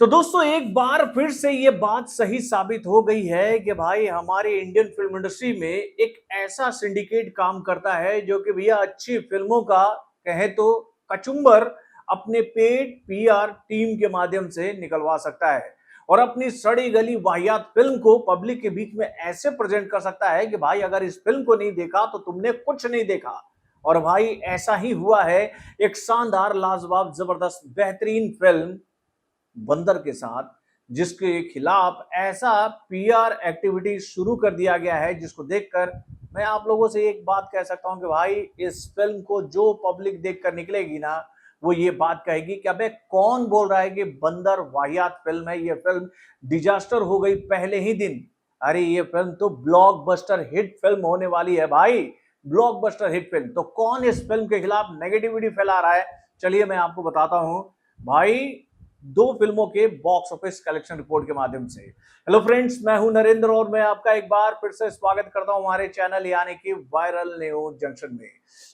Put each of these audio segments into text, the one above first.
तो दोस्तों एक बार फिर से ये बात सही साबित हो गई है कि भाई हमारे इंडियन फिल्म इंडस्ट्री में एक ऐसा सिंडिकेट काम करता है जो कि भैया अच्छी फिल्मों का कहे तो कचुम्बर अपने पेड पीआर टीम के माध्यम से निकलवा सकता है और अपनी सड़ी गली वाहियात फिल्म को पब्लिक के बीच में ऐसे प्रेजेंट कर सकता है कि भाई अगर इस फिल्म को नहीं देखा तो तुमने कुछ नहीं देखा। और भाई ऐसा ही हुआ है। एक शानदार लाजवाब जबरदस्त बेहतरीन फिल्म बंदर के साथ जिसके खिलाफ ऐसा पीआर एक्टिविटी शुरू कर दिया गया है जिसको देखकर मैं आप लोगों से एक बात कह सकता हूं कि भाई इस फिल्म को जो पब्लिक देखकर निकलेगी ना वो ये बात कहेगी कि अबे कौन बोल रहा है कि बंदर वाहियात फिल्म है। ये फिल्म डिजास्टर हो गई पहले ही दिन। अरे ये फिल्म तो ब्लॉकबस्टर हिट फिल्म होने वाली है भाई। ब्लॉकबस्टर हिट फिल्म तो कौन इस फिल्म के खिलाफ नेगेटिविटी फैला रहा है। चलिए मैं आपको बताता हूं भाई दो फिल्मों के बॉक्स ऑफिस कलेक्शन रिपोर्ट के माध्यम से। हेलो फ्रेंड्स, मैं हूं नरेंद्र और मैं आपका एक बार फिर से स्वागत करता हूं हमारे चैनल यानी कि वायरल न्यूज जंक्शन में।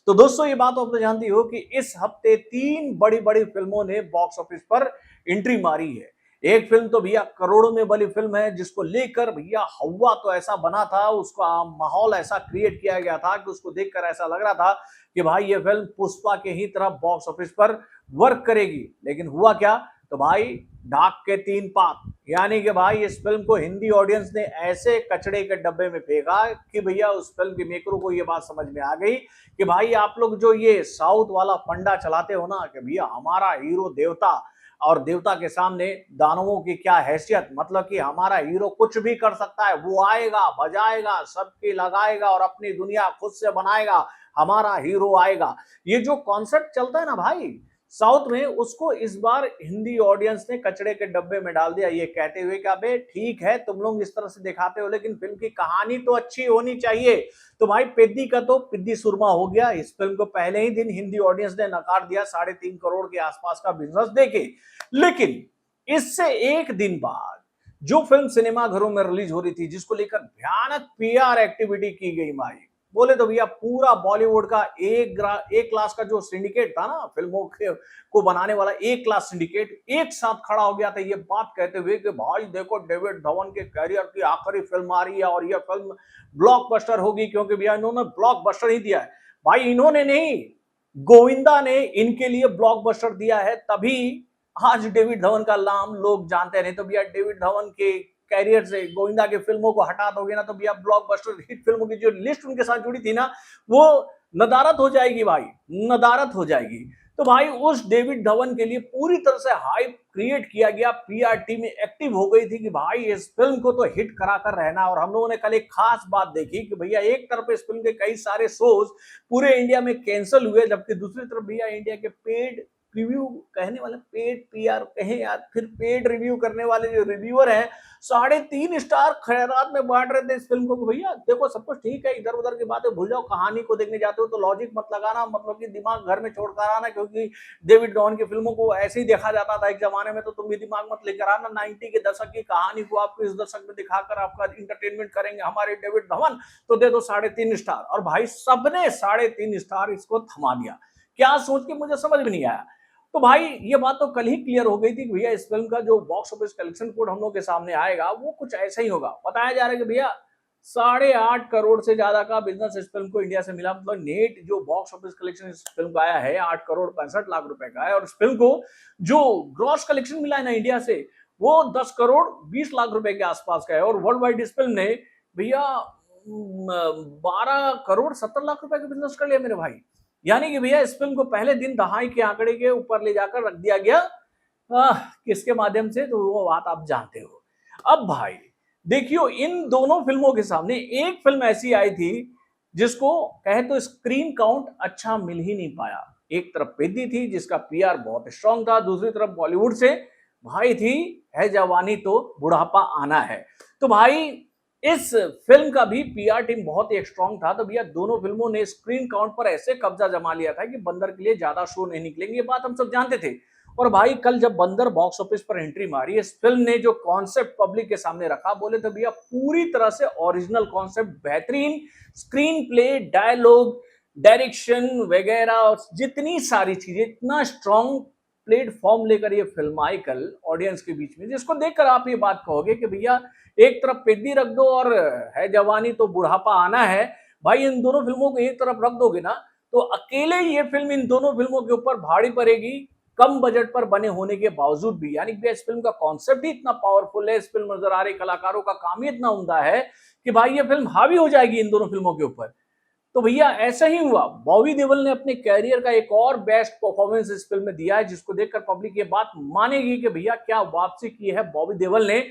तो दोस्तों ये बात आप तो जानती हो कि इस हफ्ते तीन बड़ी बड़ी फिल्मों ने बॉक्स ऑफिस पर एंट्री मारी है। एक फिल्म तो भैया करोड़ों में बनी फिल्म है जिसको लेकर भैया हवा तो ऐसा बना था, उसका माहौल ऐसा क्रिएट किया गया था कि उसको देखकर ऐसा लग रहा था कि भाई ये फिल्म पुष्पा के ही तरह बॉक्स ऑफिस पर वर्क करेगी। लेकिन हुआ क्या, तो भाई ढाक के तीन पात यानी कि भाई इस फिल्म को हिंदी ऑडियंस ने ऐसे कचड़े के डब्बे में फेंका कि भैया उस फिल्म के मेकरों को ये बात समझ में आ गई कि भाई आप लोग जो ये साउथ वाला फंडा चलाते हो ना कि भैया हमारा हीरो देवता और देवता के सामने दानवों की क्या हैसियत, मतलब कि हमारा हीरो कुछ भी कर सकता है, वो आएगा बजाएगा सबकी लगाएगा और अपनी दुनिया खुद से बनाएगा, हमारा हीरो आएगा। ये जो कॉन्सेप्ट चलता है ना भाई साउथ में, उसको इस बार हिंदी ऑडियंस ने कचड़े के डब्बे में डाल दिया ये कहते हुए कि अबे ठीक है तुम लोग इस तरह से दिखाते हो लेकिन फिल्म की कहानी तो अच्छी होनी चाहिए। तो भाई पेद्दी का तो पिद्दी सुरमा हो गया। इस फिल्म को पहले ही दिन हिंदी ऑडियंस ने नकार दिया 3.5 करोड़ के आसपास का बिजनेस देके। लेकिन इससे एक दिन बाद जो फिल्म सिनेमा घरों में रिलीज हो रही थी जिसको लेकर भयानक पीआर एक्टिविटी की गई भाई, बोले तो भैया पूरा बॉलीवुड का एक क्लास का जो सिंडिकेट था ना फिल्मों को बनाने वाला, एक क्लास सिंडिकेट एक साथ खड़ा हो गया था ये बात कहते हुए कि भाई देखो डेविड धवन के करियर की आखिरी फिल्म आ रही है और यह फिल्म ब्लॉकबस्टर होगी, क्योंकि भैया इन्होंने ब्लॉकबस्टर ही दिया है। भाई इन्होंने नहीं, गोविंदा ने इनके लिए ब्लॉकबस्टर दिया है, तभी आज डेविड धवन का नाम लोग जानते हैं। नहीं तो भैया डेविड धवन के कैरियर से गोविंदा की फिल्मों को हटा दोगे ना तो भैया ब्लॉकबस्टर हिट फिल्मों की जो लिस्ट उनके साथ जुड़ी थी ना वो नदारत हो जाएगी भाई, नदारत हो जाएगी। तो भाई उस डेविड धवन के लिए पूरी तरह से हाइप क्रिएट किया गया, पीआर टीम एक्टिव हो गई थी कि भाई इस फिल्म को तो हिट करा कर रहना। और हम लोगों ने कल एक खास बात देखी कि भैया एक तरफ इस फिल्म के कई सारे शोज पूरे इंडिया में कैंसिल हुए, जबकि दूसरी तरफ भैया इंडिया के पेड रिव्यू कहने वाले, पेड पीआर कहें या फिर पेड रिव्यू करने वाले जो रिव्यूअर हैं 3.5 स्टार खैरात में बांट रहे थे इस फिल्म को। भैया देखो सब कुछ ठीक है, इधर उधर की बातें भूल जाओ, कहानी को देखने जाते हो तो लॉजिक मत लगाना, मतलब कि दिमाग घर में छोड़कर आना, क्योंकि डेविड धवन की फिल्मों को ऐसे ही देखा जाता था एक जमाने में, तो तुम भी दिमाग मत लेकर आना। 90 के दशक की कहानी को आपको इस दशक में दिखाकर आपका इंटरटेनमेंट करेंगे हमारे डेविड धवन, तो दे दो 3.5 स्टार। और भाई सबने 3.5 स्टार इसको थमा दिया। क्या सोच के मुझे समझ में नहीं आया। तो भाई ये बात तो कल ही क्लियर हो गई थी कि भैया इस फिल्म का जो बॉक्स ऑफिस कलेक्शन कोड हम लोग के सामने आएगा वो कुछ ऐसा ही होगा। बताया जा रहा है कि भैया 8.5 करोड़ से ज्यादा का बिजनेस इस फिल्म को इंडिया से मिला, मतलब नेट जो बॉक्स ऑफिस कलेक्शन इस फिल्म का आया है 8 करोड़ 65 लाख रुपए का है। और इस फिल्म को जो ग्रॉस कलेक्शन मिला है ना इंडिया से वो 10 करोड़ 20 लाख रुपए के आसपास का है। और वर्ल्ड वाइड इस फिल्म ने भैया 12 करोड़ 70 लाख रुपए का बिजनेस कर लिया मेरे भाई। यानी कि भैया इस फिल्म को पहले दिन दहाई के आंकड़े के ऊपर ले जाकर रख दिया गया। किसके माध्यम से, तो वो बात आप जानते हो। अब भाई देखियो इन दोनों फिल्मों के सामने एक फिल्म ऐसी आई थी जिसको कहे तो स्क्रीन काउंट अच्छा मिल ही नहीं पाया। एक तरफ पेद्दी थी जिसका पीआर बहुत स्ट्रांग था, दूसरी तरफ बॉलीवुड से भाई थी है जवानी तो बुढ़ापा आना है। तो भाई इस फिल्म का भी पीआर टीम बहुत ही स्ट्रांग था। तो भैया दोनों फिल्मों ने स्क्रीन काउंट पर ऐसे कब्जा जमा लिया था कि बंदर के लिए ज्यादा शो नहीं निकलेंगे, ये बात हम सब जानते थे। और भाई कल जब बंदर बॉक्स ऑफिस पर एंट्री मारी, इस फिल्म ने जो कॉन्सेप्ट पब्लिक के सामने रखा, बोले तो भैया पूरी तरह से ओरिजिनल कॉन्सेप्ट, बेहतरीन स्क्रीन प्ले, डायलॉग, डायरेक्शन वगैरह जितनी सारी चीजें, इतना स्ट्रांग प्लेटफॉर्म लेकर ये फिल्म आई कल ऑडियंस के बीच में, जिसको देखकर आप ये बात कहोगे कि भैया एक तरफ पेद्दी रख दो और है जवानी तो बुढ़ापा आना है। भाई इन दोनों फिल्मों को एक तरफ रख दोगे ना तो अकेले ये फिल्म इन दोनों फिल्मों के ऊपर भारी पड़ेगी, कम बजट पर बने होने के बावजूद भी। यानी कि इस फिल्म का कॉन्सेप्ट ही इतना पावरफुल है, इस फिल्म में नजर आ रहे कलाकारों का काम ही इतना उम्दा है कि भाई ये फिल्म हावी हो जाएगी इन दोनों फिल्मों के ऊपर। तो भैया ऐसा ही हुआ, बॉबी देओल ने अपने कैरियर का एक और बेस्ट परफॉर्मेंस इस फिल्म में दिया है, जिसको देखकर पब्लिक ये बात मानेगी कि भैया क्या वापसी की है बॉबी देओल ने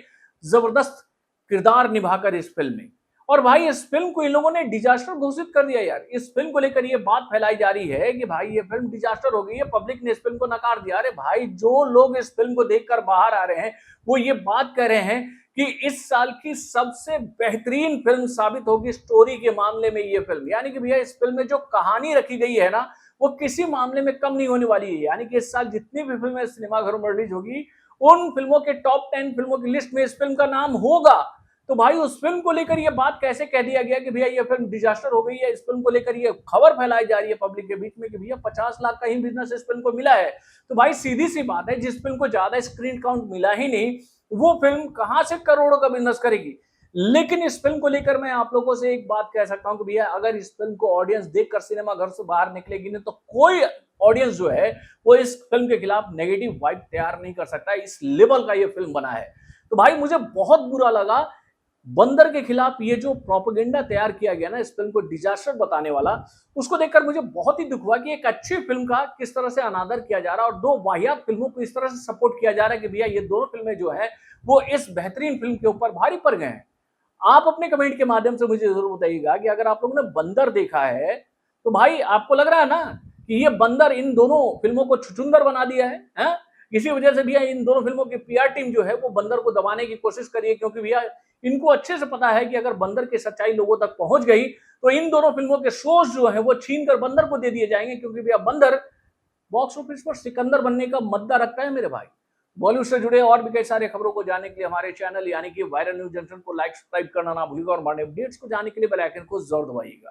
जबरदस्त किरदार निभाकर इस फिल्म में। और भाई इस फिल्म को इन लोगों ने डिजास्टर घोषित कर दिया यार। इस फिल्म को लेकर ये बात फैलाई जा रही है कि भाई ये फिल्म डिजास्टर हो गई है, पब्लिक ने इस फिल्म को नकार दिया। अरे भाई जो लोग इस फिल्म को देखकर बाहर आ रहे हैं वो ये बात कह रहे हैं कि इस साल की सबसे बेहतरीन फिल्म साबित होगी स्टोरी के मामले में ये फिल्म। यानी कि भैया इस फिल्म में जो कहानी रखी गई है ना वो किसी मामले में कम नहीं होने वाली है। यानी कि इस साल जितनी भी फिल्में सिनेमाघरों में रिलीज होगी उन फिल्मों के टॉप 10 फिल्मों की लिस्ट में इस फिल्म का नाम होगा। तो भाई उस फिल्म को लेकर ये बात कैसे कह दिया गया कि भैया ये फिल्म डिजास्टर हो गई है। इस फिल्म को लेकर ये खबर फैलाई जा रही है पब्लिक के बीच में कि भैया 50 लाख का ही बिजनेस इस फिल्म को मिला है। तो भाई सीधी सी बात है, जिस फिल्म को ज्यादा स्क्रीन काउंट मिला ही नहीं वो फिल्म कहां से करोड़ों का बिजनेस करेगी। लेकिन इस फिल्म को लेकर मैं आप लोगों से एक बात कह सकता हूं कि भैया अगर इस फिल्म को ऑडियंस देखकर सिनेमा घर से बाहर निकलेगी नहीं तो कोई ऑडियंस जो है वो इस फिल्म के खिलाफ नेगेटिव वाइब तैयार नहीं कर सकता। इस लेवल का ये फिल्म बना है। तो भाई मुझे बहुत बुरा लगा बंदर के खिलाफ ये जो प्रोपेगेंडा तैयार किया गया ना इस फिल्म को डिजास्टर बताने वाला, उसको देखकर मुझे बहुत ही दुख हुआ कि एक अच्छी फिल्म का किस तरह से अनादर किया जा रहा है और दो वाहियात फिल्मों को इस तरह से सपोर्ट किया जा रहा है कि भैया ये दोनों फिल्में जो है वो इस बेहतरीन फिल्म के ऊपर भारी पड़ गए हैं। आप अपने कमेंट के माध्यम से मुझे जरूर बताइएगा कि अगर आप लोगों ने बंदर देखा है तो भाई आपको लग रहा है ना कि ये बंदर इन दोनों फिल्मों को छुछुंदर बना दिया है? इसी वजह से भैया इन दोनों फिल्मों की पीआर टीम जो है वो बंदर को दबाने की कोशिश करी है, क्योंकि भैया इनको अच्छे से पता है कि अगर बंदर की सच्चाई लोगों तक पहुंच गई तो इन दोनों फिल्मों के शोज जो है वो छीन कर बंदर को दे दिए जाएंगे, क्योंकि भैया बंदर बॉक्स ऑफिस पर सिकंदर बनने का मद्दा रखता है मेरे भाई। बॉलीवुड से जुड़े और भी कई सारे खबरों को जानने के लिए हमारे चैनल यानी कि वायरल न्यूज जंक्शन को लाइक सब्सक्राइब करना ना भूलिएगा और हमारे अपडेट्स को जानने के लिए बेल आइकन को जरूर दबाइएगा।